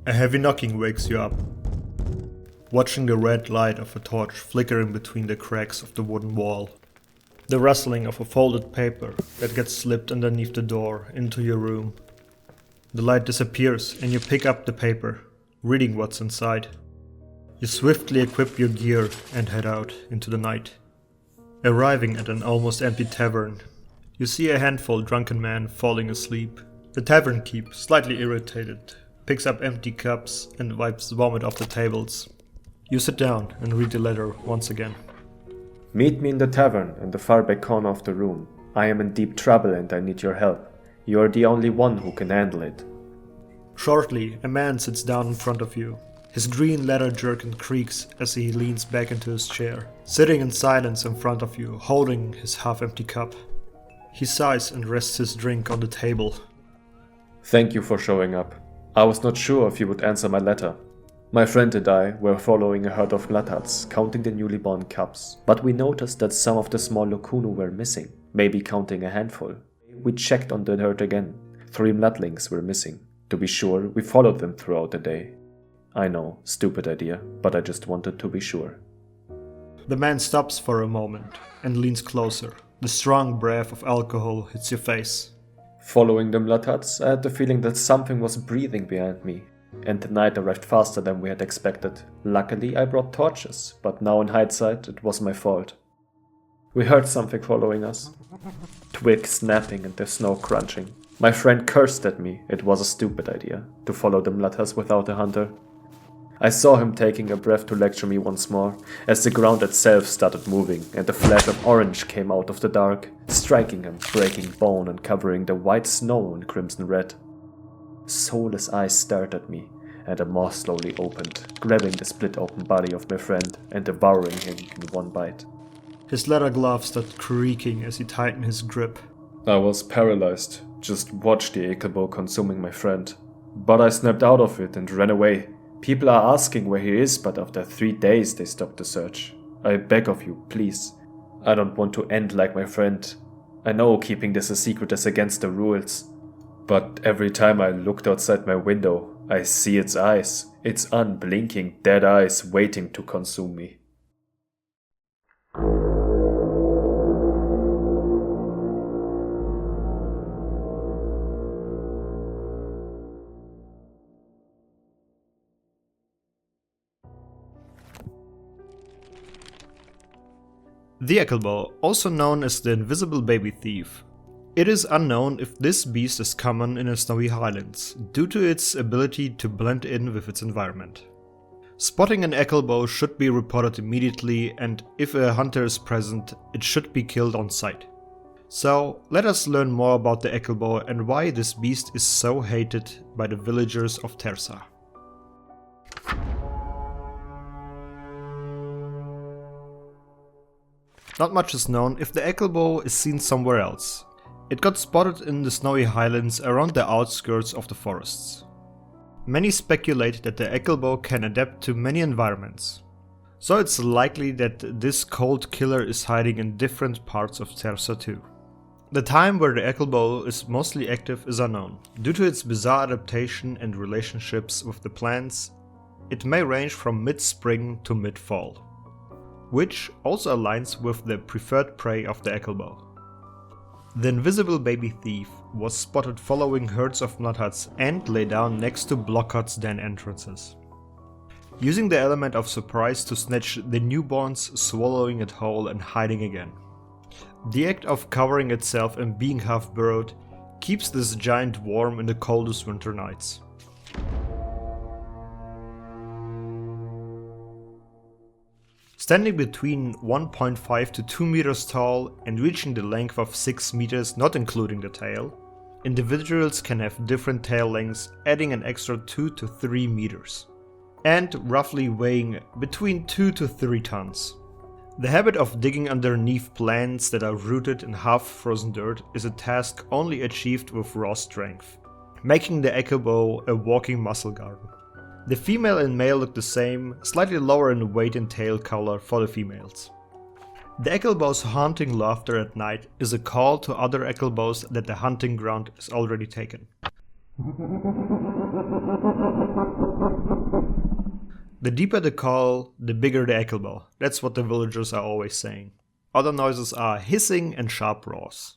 A heavy knocking wakes you up. Watching the red light of a torch flickering between the cracks of the wooden wall. The rustling of a folded paper that gets slipped underneath the door into your room. The light disappears and you pick up the paper, reading what's inside. You swiftly equip your gear and head out into the night. Arriving at an almost empty tavern, you see a handful drunken men falling asleep. The tavern keep, slightly irritated, picks up empty cups and wipes vomit off the tables. You sit down and read the letter once again. Meet me in the tavern in the far back corner of the room. I am in deep trouble and I need your help. You are the only one who can handle it. Shortly, a man sits down in front of you. His green leather jerkin creaks as he leans back into his chair, sitting in silence in front of you, holding his half-empty cup. He sighs and rests his drink on the table. Thank you for showing up. I was not sure if you would answer my letter. My friend and I were following a herd of mlatats, counting the newly born cubs, but we noticed that some of the small Lokunu were missing, maybe counting a handful. We checked on the herd again. 3 mlatlings were missing. To be sure, we followed them throughout the day. I know, stupid idea, but I just wanted to be sure. The man stops for a moment and leans closer. The strong breath of alcohol hits your face. Following the mlatats, I had the feeling that something was breathing behind me. And the night arrived faster than we had expected. Luckily, I brought torches, but now in hindsight, it was my fault. We heard something following us. Twigs snapping and the snow crunching. My friend cursed at me. It was a stupid idea, to follow the mlatas without a hunter. I saw him taking a breath to lecture me once more, as the ground itself started moving and a flash of orange came out of the dark, striking him, breaking bone and covering the white snow in crimson red. Soulless eyes stared at me, and a maw slowly opened, grabbing the split-open body of my friend and devouring him in one bite. His leather gloves started creaking as he tightened his grip. I was paralyzed, just watched the Ekelbo consuming my friend. But I snapped out of it and ran away. People are asking where he is, but after 3 days they stopped the search. I beg of you, please. I don't want to end like my friend. I know keeping this a secret is against the rules. But every time I looked outside my window, I see its eyes. Its unblinking, dead eyes waiting to consume me. The Ekelbo, also known as the invisible baby thief. It is unknown if this beast is common in the snowy highlands, due to its ability to blend in with its environment. Spotting an Ekelbo should be reported immediately, and if a hunter is present, it should be killed on sight. So, let us learn more about the Ekelbo and why this beast is so hated by the villagers of Tersa. Not much is known if the Ekelbo is seen somewhere else. It got spotted in the snowy highlands around the outskirts of the forests. Many speculate that the Ekelbo can adapt to many environments. So it's likely that this cold killer is hiding in different parts of Tersa too. The time where the Ekelbo is mostly active is unknown. Due to its bizarre adaptation and relationships with the plants, it may range from mid-spring to mid-fall, which also aligns with the preferred prey of the Ekelbo. The invisible baby thief was spotted following herds of mlatats and lay down next to Blockhart's den entrances, using the element of surprise to snatch the newborns, swallowing it whole and hiding again. The act of covering itself and being half burrowed keeps this giant warm in the coldest winter nights. Standing between 1.5 to 2 meters tall and reaching the length of 6 meters not including the tail, individuals can have different tail lengths, adding an extra 2 to 3 meters, and roughly weighing between 2 to 3 tons. The habit of digging underneath plants that are rooted in half-frozen dirt is a task only achieved with raw strength, making the Ekelbo a walking muscle garden. The female and male look the same, slightly lower in weight and tail color for the females. The Ekelbo's haunting laughter at night is a call to other Ekelbos that the hunting ground is already taken. The deeper the call, the bigger the Ekelbo. That's what the villagers are always saying. Other noises are hissing and sharp roars.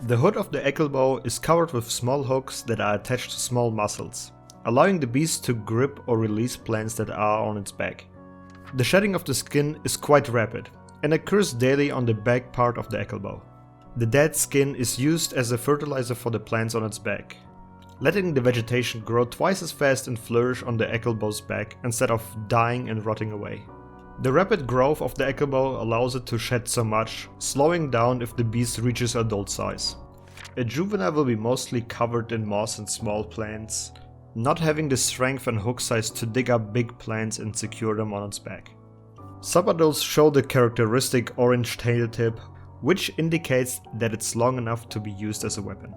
The hood of the Ekelbo is covered with small hooks that are attached to small muscles, allowing the beast to grip or release plants that are on its back. The shedding of the skin is quite rapid and occurs daily on the back part of the Ekelbo. The dead skin is used as a fertilizer for the plants on its back, letting the vegetation grow twice as fast and flourish on the Ekelbo's back instead of dying and rotting away. The rapid growth of the Ekelbo allows it to shed so much, slowing down if the beast reaches adult size. A juvenile will be mostly covered in moss and small plants, not having the strength and hook size to dig up big plants and secure them on its back. Subadults show the characteristic orange tail tip, which indicates that it's long enough to be used as a weapon.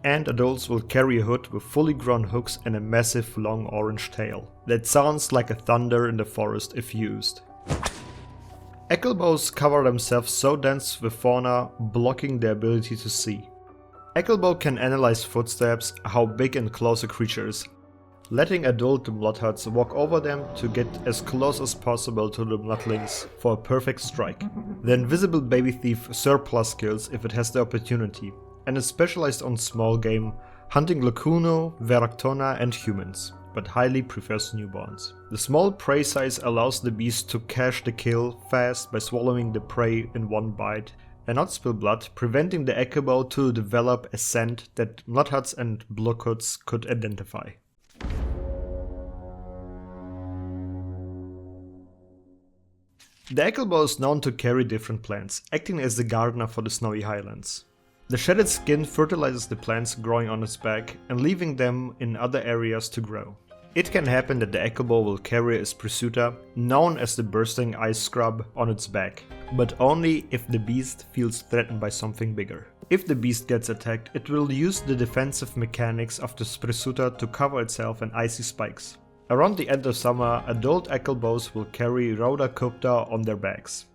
And adults will carry a hood with fully grown hooks and a massive long orange tail that sounds like a thunder in the forest if used. Ekelbos cover themselves so dense with fauna, blocking their ability to see. Ekelbo can analyze footsteps, how big and close a creature is, letting adult bloodhuts walk over them to get as close as possible to the bloodlings for a perfect strike. The invisible baby thief surplus kills if it has the opportunity, and is specialized on small game, hunting lacuno, veractona and humans, but highly prefers newborns. The small prey size allows the beast to cache the kill fast by swallowing the prey in one bite and not spill blood, preventing the Ekelbo to develop a scent that bloodhuts and bloodhuts could identify. The Ekelbo is known to carry different plants, acting as the gardener for the snowy highlands. The shedded skin fertilizes the plants growing on its back and leaving them in other areas to grow. It can happen that the Ekelbo will carry a Sprisuta, known as the bursting ice scrub, on its back, but only if the beast feels threatened by something bigger. If the beast gets attacked, it will use the defensive mechanics of the Sprisuta to cover itself in icy spikes. Around the end of summer, adult Ekelbos will carry Rhodocopter on their backs,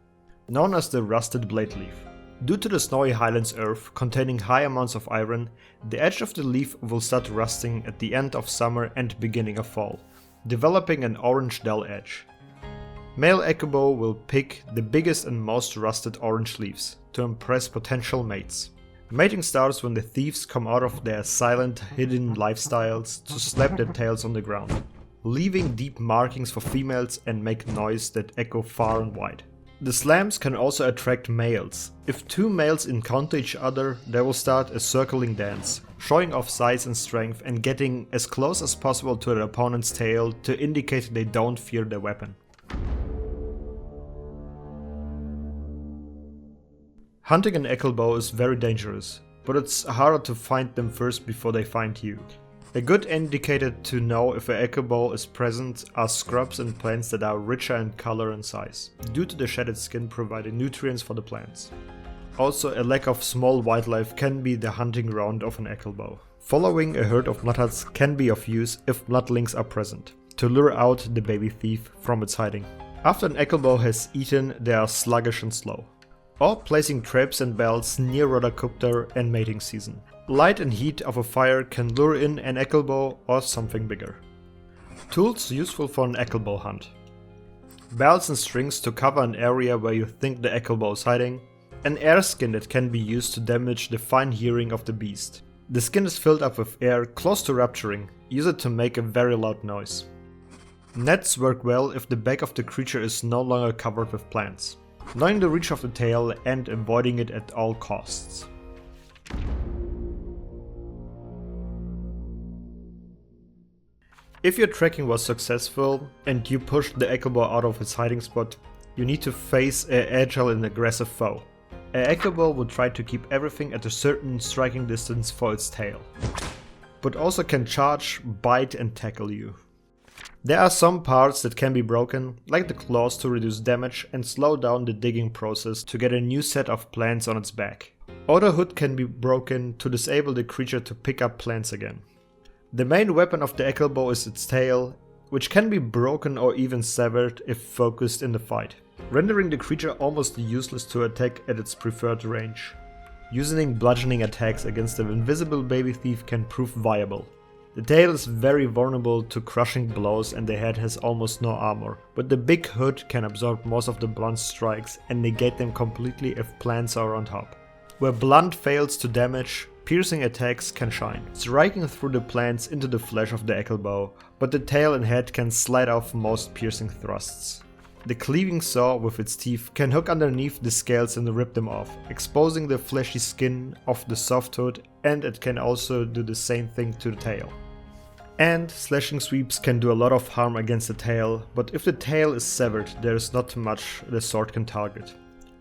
known as the rusted blade leaf. Due to the snowy highlands earth containing high amounts of iron, the edge of the leaf will start rusting at the end of summer and beginning of fall, developing an orange dull edge. Male Ekelbo will pick the biggest and most rusted orange leaves to impress potential mates. Mating starts when the thieves come out of their silent, hidden lifestyles to slap their tails on the ground, leaving deep markings for females and make noise that echo far and wide. The slams can also attract males. If two males encounter each other, they will start a circling dance, showing off size and strength and getting as close as possible to their opponent's tail to indicate they don't fear their weapon. Hunting an Ekelbo is very dangerous, but it's harder to find them first before they find you. A good indicator to know if an Ekelbo is present are scrubs and plants that are richer in color and size, due to the shedded skin providing nutrients for the plants. Also, a lack of small wildlife can be the hunting ground of an Ekelbo. Following a herd of bloodhuts can be of use if bloodlings are present, to lure out the baby thief from its hiding. After an Ekelbo has eaten, they are sluggish and slow, or placing traps and bells near Rhodocopter and mating season. Light and heat of a fire can lure in an Ekelbo or something bigger. Tools useful for an Ekelbo hunt. Bells and strings to cover an area where you think the Ekelbo is hiding. An air skin that can be used to damage the fine hearing of the beast. The skin is filled up with air close to rupturing. Use it to make a very loud noise. Nets work well if the back of the creature is no longer covered with plants, knowing the reach of the tail and avoiding it at all costs. If your tracking was successful and you pushed the Ekelbo out of its hiding spot, you need to face an agile and aggressive foe. An Ekelbo will try to keep everything at a certain striking distance for its tail, but also can charge, bite and tackle you. There are some parts that can be broken, like the claws to reduce damage and slow down the digging process to get a new set of plants on its back. Or the hood can be broken to disable the creature to pick up plants again. The main weapon of the Ekelbo is its tail, which can be broken or even severed if focused in the fight. rendering the creature almost useless to attack at its preferred range. Using bludgeoning attacks against the invisible baby thief can prove viable. The tail is very vulnerable to crushing blows and the head has almost no armor, but the big hood can absorb most of the blunt strikes and negate them completely if plants are on top. Where blunt fails to damage, piercing attacks can shine, striking through the plants into the flesh of the Ekelbo, but the tail and head can slide off most piercing thrusts. The cleaving saw with its teeth can hook underneath the scales and rip them off, exposing the fleshy skin of the soft hood, and it can also do the same thing to the tail. And slashing sweeps can do a lot of harm against the tail, but if the tail is severed, there is not much the sword can target.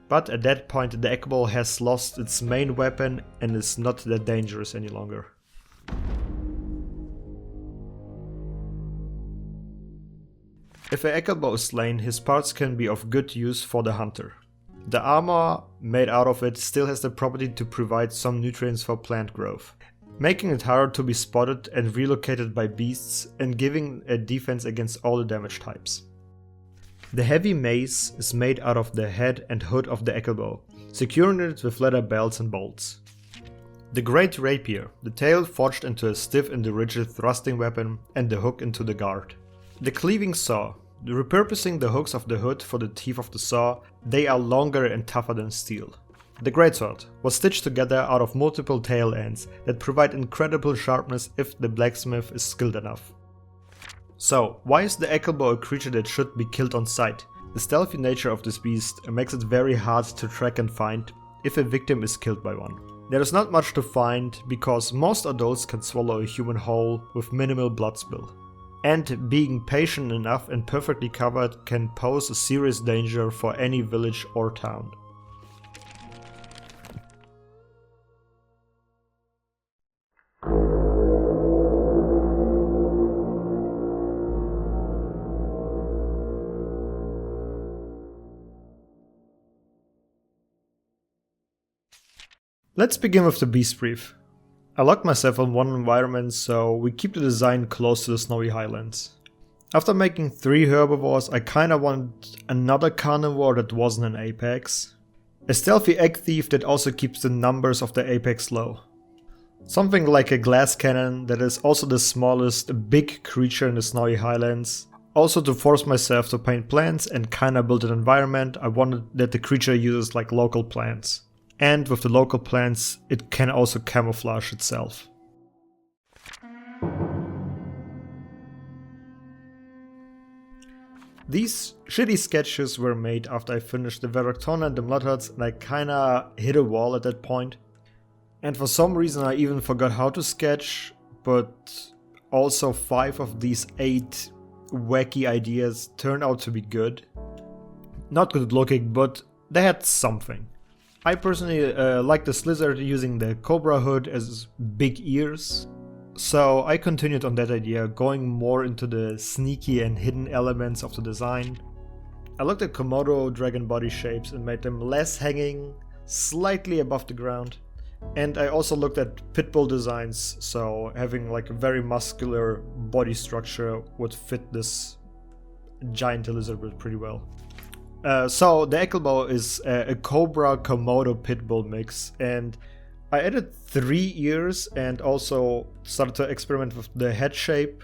But at that point the Ekelbo has lost its main weapon and is not that dangerous any longer. If an Ekelbo is slain, his parts can be of good use for the hunter. The armor made out of it still has the property to provide some nutrients for plant growth, making it harder to be spotted and relocated by beasts and giving a defense against all the damage types. The heavy mace is made out of the head and hood of the Ekelbo, securing it with leather belts and bolts. The great rapier, the tail forged into a stiff and rigid thrusting weapon and the hook into the guard. The cleaving saw, repurposing the hooks of the hood for the teeth of the saw, they are longer and tougher than steel. The greatsword was stitched together out of multiple tail ends that provide incredible sharpness if the blacksmith is skilled enough. So, why is the Ekelbo a creature that should be killed on sight? The stealthy nature of this beast makes it very hard to track and find if a victim is killed by one. There is not much to find because most adults can swallow a human whole with minimal blood spill. And being patient enough and perfectly covered can pose a serious danger for any village or town. Let's begin with the beast brief. I locked myself on one environment, so we keep the design close to the snowy highlands. After making 3 herbivores, I kinda want another carnivore that wasn't an apex. A stealthy egg thief that also keeps the numbers of the apex low. Something like a glass cannon that is also the smallest big creature in the snowy highlands. Also, to force myself to paint plants and kinda build an environment, I wanted that the creature uses like local plants. And with the local plants, it can also camouflage itself. These shitty sketches were made after I finished the Veractona and the Mudhuts, and I kinda hit a wall at that point. And for some reason I even forgot how to sketch, but also 5 of these 8 wacky ideas turned out to be good. Not good looking, but they had something. I personally like this lizard using the cobra hood as big ears, so I continued on that idea, going more into the sneaky and hidden elements of the design. I looked at Komodo dragon body shapes and made them less hanging, slightly above the ground. And I also looked at pitbull designs, so having like a very muscular body structure would fit this giant lizard pretty well. So the Ekelbo is a Cobra Komodo Pitbull mix, and I added 3 ears and also started to experiment with the head shape.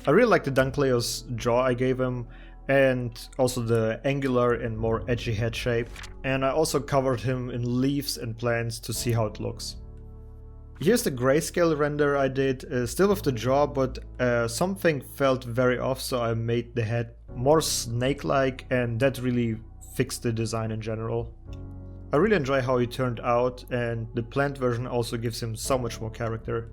I really like the Dunkleo's jaw I gave him, and also the angular and more edgy head shape. And I also covered him in leaves and plants to see how it looks. Here's the grayscale render I did, still with the jaw, but something felt very off, so I made the head more snake-like, and that really fixed the design in general. I really enjoy how he turned out, and the plant version also gives him so much more character.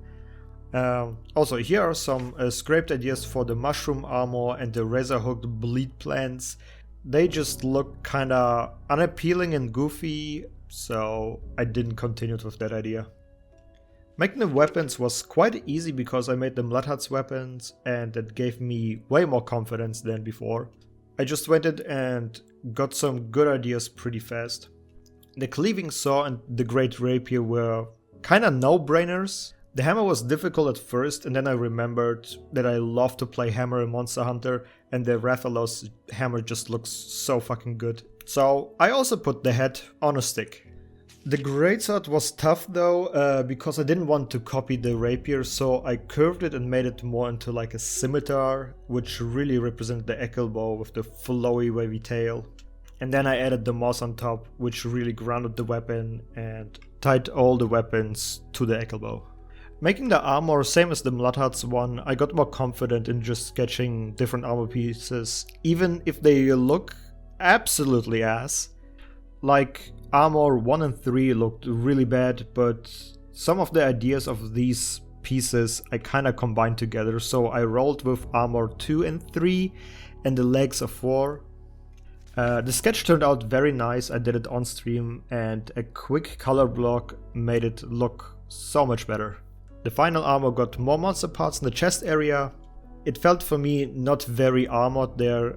Also, here are some scraped ideas for the mushroom armor and the razor-hooked bleed plants. They just look kinda unappealing and goofy, so I didn't continue with that idea. Making the weapons was quite easy because I made the Mudhuts weapons, and that gave me way more confidence than before. I just went in and got some good ideas pretty fast. The cleaving saw and the great rapier were kinda no-brainers. The hammer was difficult at first, and then I remembered that I love to play hammer in Monster Hunter, and the Rathalos hammer just looks so fucking good. So I also put the head on a stick. The greatsword was tough though, because I didn't want to copy the rapier, so I curved it and made it more into like a scimitar, which really represented the Ekelbo with the flowy wavy tail. And then I added the moss on top, which really grounded the weapon and tied all the weapons to the Ekelbo. Making the armor same as the Mladhart's one, I got more confident in just sketching different armor pieces, even if they look absolutely ass. Like armor 1 and 3 looked really bad, but some of the ideas of these pieces I kinda combined together, so I rolled with armor 2 and 3 and the legs of 4. The sketch turned out very nice. I did it on stream and a quick color block made it look so much better. The final armor got more monster parts in the chest area. It felt for me not very armored there,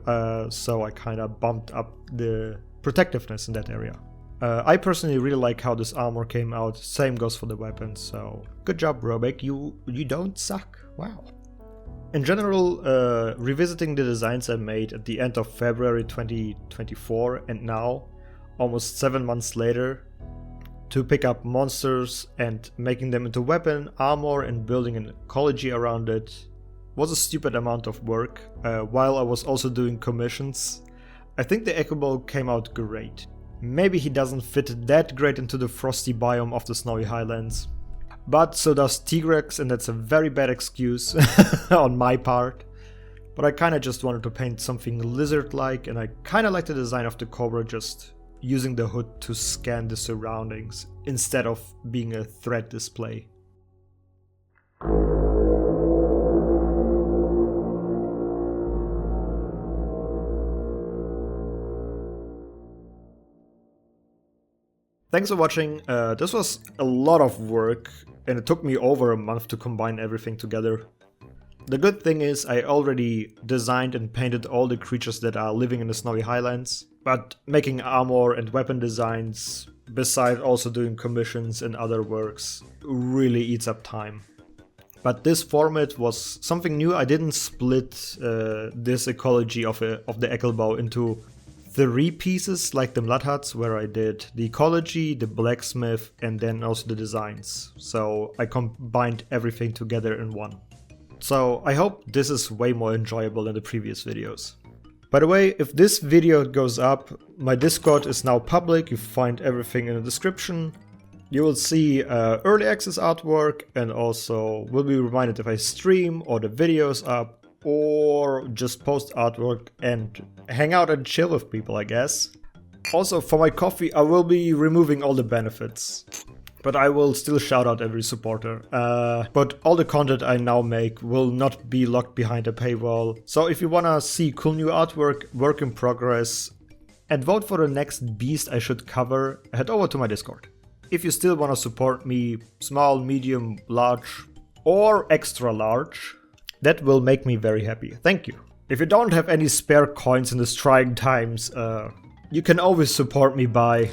so I kinda bumped up the protectiveness in that area. I personally really like how this armor came out. Same goes for the weapons, so good job Romeck, you don't suck, wow. In general, revisiting the designs I made at the end of February 2024 and now, almost 7 months later, to pick up monsters and making them into weapon, armor and building an ecology around it was a stupid amount of work, while I was also doing commissions. I think the Ekelbo came out great. Maybe he doesn't fit that great into the frosty biome of the Snowy Highlands. But so does Tigrex, and that's a very bad excuse on my part. But I kinda just wanted to paint something lizard-like, and I kinda like the design of the cobra just using the hood to scan the surroundings instead of being a threat display. Thanks for watching. This was a lot of work and it took me over a month to combine everything together. The good thing is I already designed and painted all the creatures that are living in the Snowy Highlands, but making armor and weapon designs, besides also doing commissions and other works, really eats up time. But this format was something new. I didn't split this ecology of the Ekelbo into 3 pieces like the Mladhart's, where I did the ecology, the blacksmith, and then also the designs. So I combined everything together in one. So I hope this is way more enjoyable than the previous videos. By the way, if this video goes up, my Discord is now public. You find everything in the description. You will see early access artwork and also will be reminded if I stream or the videos up, or just post artwork and hang out and chill with people, I guess. Also, for my coffee, I will be removing all the benefits, but I will still shout out every supporter. But all the content I now make will not be locked behind a paywall. So if you wanna see cool new artwork, work in progress, and vote for the next beast I should cover, head over to my Discord. If you still wanna support me, small, medium, large, or extra large, that will make me very happy. Thank you. If you don't have any spare coins in these trying times, you can always support me by...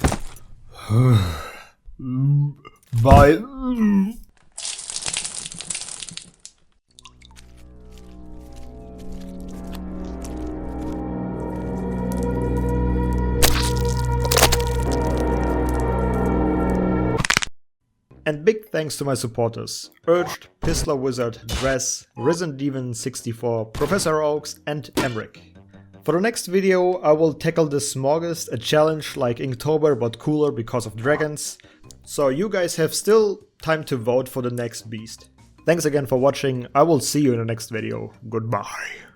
And big thanks to my supporters: Urged, Pistler Wizard, Dress, Risen Demon 64, Professor Oaks, and Emric. For the next video I will tackle the Smorgast, a challenge like Inktober but cooler because of dragons. So you guys have still time to vote for the next beast. Thanks again for watching, I will see you in the next video. Goodbye.